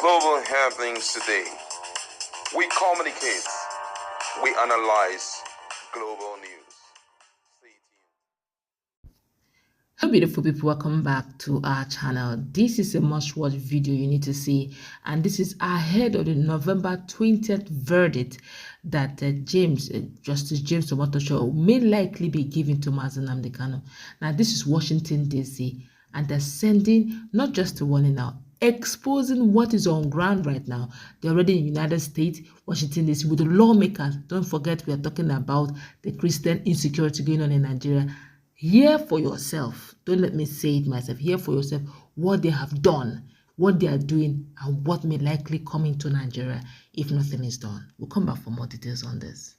global happenings today. We communicate, we analyze global news. Stay tuned. Hello beautiful people, welcome back to our channel. This is a must-watch video you need to see, and this is ahead of the November 20th verdict that Justice James Omotosho may likely be giving to Nnamdi Kanu. Now this is Washington DC, and they're sending not just a warning now, exposing what is on ground right now. They're already in the United States, Washington DC, with the lawmakers. Don't forget, we are talking about the Christian insecurity going on in Nigeria. Hear for yourself. Don't let me say it myself. Hear for yourself what they have done, what they are doing, and what may likely come into Nigeria if nothing is done. We'll come back for more details on this.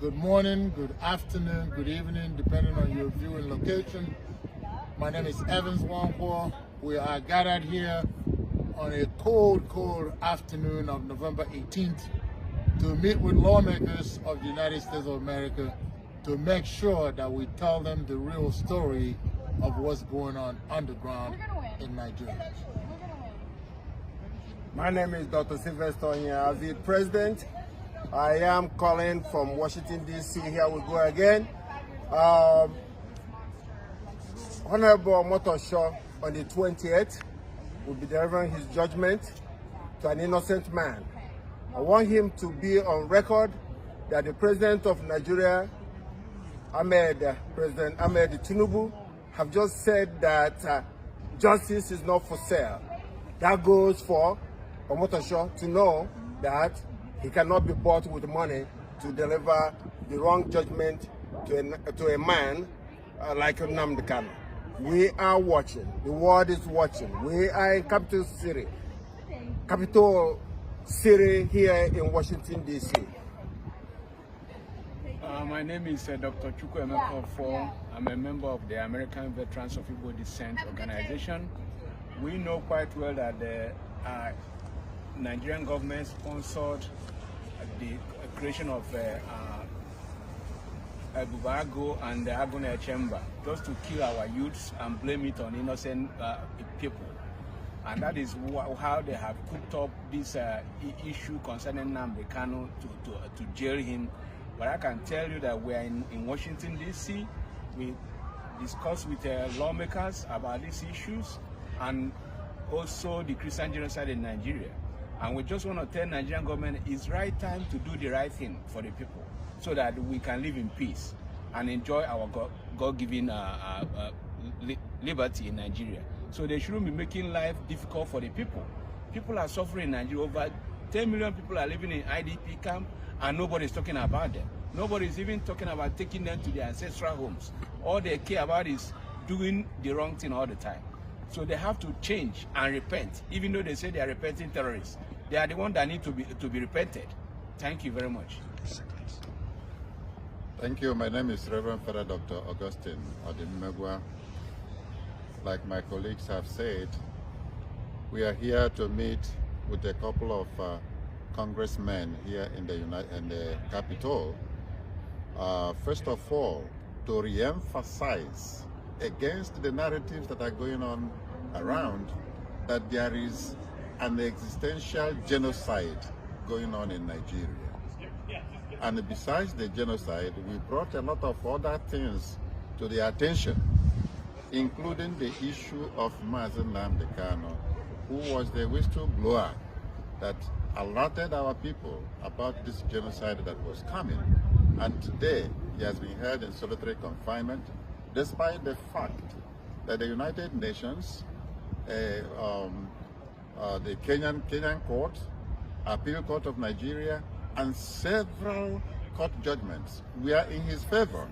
Good morning, good afternoon, good evening, depending on your viewing location. My name is Evans Wangpo. We are gathered here on a cold afternoon of November 18th to meet with lawmakers of the United States of America to make sure that we tell them the real story of what's going on underground in Nigeria. My name is Dr. Sylvester Onyia. As the president, I am calling from Washington, D.C. Here we go again. Honorable Omotosho on the 20th will be delivering his judgment to an innocent man. I want him to be on record that the president of Nigeria, President Ahmed Tinubu, have just said that justice is not for sale. That goes for Omotosho to know that he cannot be bought with money to deliver the wrong judgment to a man like Nnamdi Kanu. We are watching. The world is watching. We are in capital city here in Washington, D.C. My name is Dr. Chukwuemeka. I'm a member of the American Veterans of Igbo Descent organization. We know quite well that the Nigerian government sponsored the creation of Bubago and the Agone Chamber just to kill our youths and blame it on innocent people. And that is how they have cooked up this issue concerning Nnamdi Kanu to jail him. But I can tell you that we are in Washington, D.C. We discuss with lawmakers about these issues and also the Christian genocide in Nigeria. And we just want to tell Nigerian government it's right time to do the right thing for the people so that we can live in peace and enjoy our God-given liberty in Nigeria. So they shouldn't be making life difficult for the people. People are suffering in Nigeria. Over 10 million people are living in IDP camp and nobody's talking about them. Nobody's even talking about taking them to their ancestral homes. All they care about is doing the wrong thing all the time. So they have to change and repent, even though they say they are repenting terrorists. They are the ones that need to be repented. Thank you very much. Thank you. My name is Reverend Father Dr. Augustine Odimegwa. Like my colleagues have said, we are here to meet with a couple of congressmen here in the Capitol. First of all, to re-emphasize against the narratives that are going on around that there is an existential genocide going on in Nigeria. And besides the genocide, we brought a lot of other things to the attention, including the issue of Nnamdi Kanu, who was the whistleblower that alerted our people about this genocide that was coming. And today, he has been held in solitary confinement, despite the fact that the United Nations, the Kenyan court, Appeal Court of Nigeria, and several court judgments were in his favor,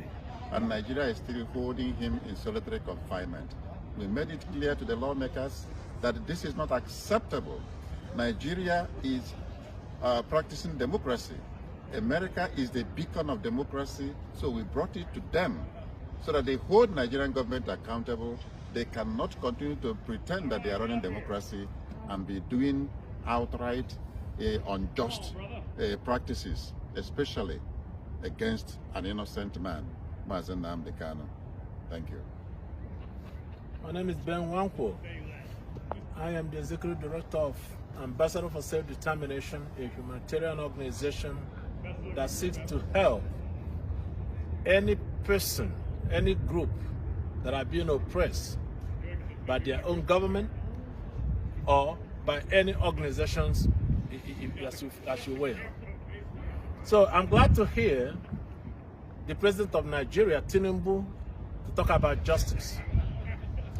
and Nigeria is still holding him in solitary confinement. We made it clear to the lawmakers that this is not acceptable. Nigeria is practicing democracy. America is the beacon of democracy, so we brought it to them so that they hold Nigerian government accountable. They cannot continue to pretend that they are running democracy and be doing outright unjust practices, especially against an innocent man, Nnamdi Kanu. Thank you. My name is Ben Wangpo. I am the Executive Director of Ambassador for Self-Determination, a humanitarian organization that seeks to help any person, any group that are being oppressed by their own government or by any organizations, as you will. So I'm glad to hear the President of Nigeria, Tinubu, to talk about justice.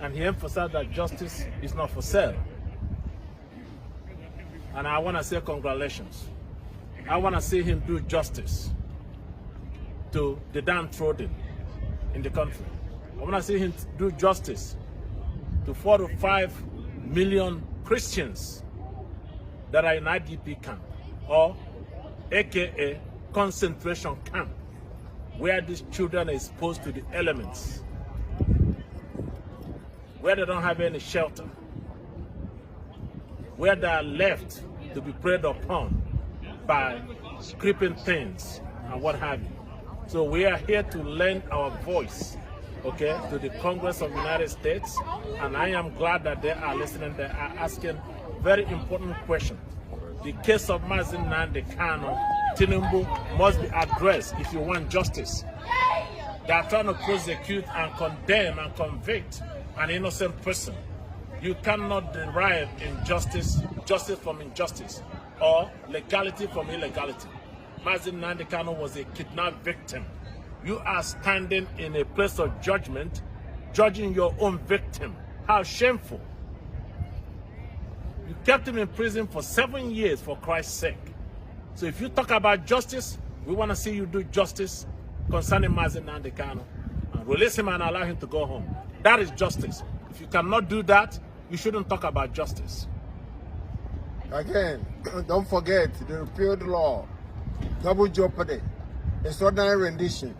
And he emphasized that justice is not for sale. And I want to say congratulations. I want to see him do justice to the downtrodden in the country. I want to see him do justice to 4 to 5 million Christians that are in IDP camp, or AKA concentration camp, where these children are exposed to the elements, where they don't have any shelter, where they are left to be preyed upon by creeping things and what have you. So we are here to lend our voice, okay, to the Congress of the United States, and I am glad that they are listening. They are asking very important questions. The case of Nnamdi Kanu, Tinubu, must be addressed if you want justice. They are trying to prosecute and condemn and convict an innocent person. You cannot derive injustice, justice from injustice, or legality from illegality. Nnamdi Kanu was a kidnapped victim. You are standing in a place of judgment, judging your own victim. How shameful. You kept him in prison for 7 years for Christ's sake. So if you talk about justice, we want to see you do justice concerning Nnamdi Kanu, and release him and allow him to go home. That is justice. If you cannot do that, you shouldn't talk about justice. Again, don't forget the repealed law, double jeopardy, extraordinary rendition.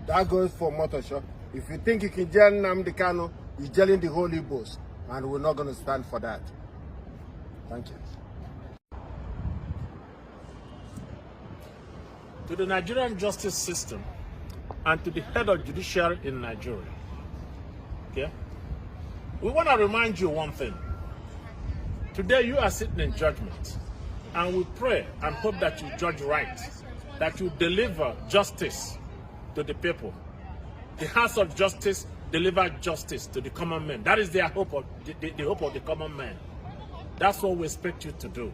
That goes for Motosho. If you think you can jail Nnamdi Kanu, you're jailing the Holy Ghost, and we're not going to stand for that. Thank you. To the Nigerian justice system and to the head of judiciary in Nigeria, okay, we want to remind you one thing. Today you are sitting in judgment, and we pray and hope that you judge right, that you deliver justice to the people. The House of Justice deliver justice to the common man. That is their hope of the hope of the common man. That's what we expect you to do.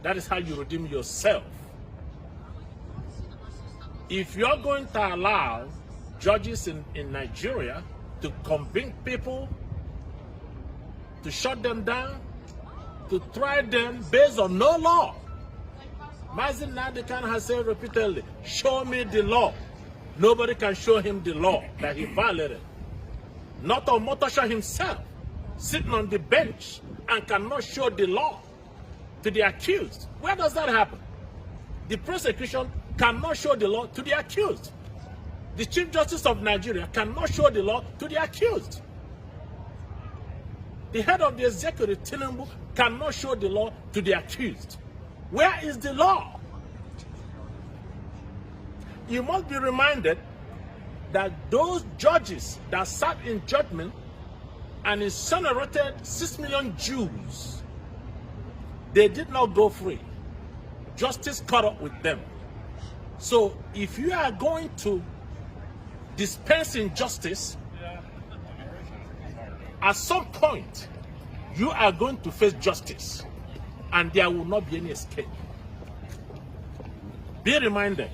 That is how you redeem yourself. If you're going to allow judges in Nigeria to convict people, to shut them down, to try them based on no law, Nnamdi Kanu has said repeatedly, show me the law. Nobody can show him the law that he violated. Not Omotosha himself, sitting on the bench and cannot show the law to the accused. Where does that happen? The prosecution cannot show the law to the accused. The Chief Justice of Nigeria cannot show the law to the accused. The head of the executive, Tinubu, cannot show the law to the accused. Where is the law? You must be reminded that those judges that sat in judgment and incinerated 6 million Jews, they did not go free. Justice caught up with them. So if you are going to dispense injustice, at some point, you are going to face justice, and there will not be any escape. Be reminded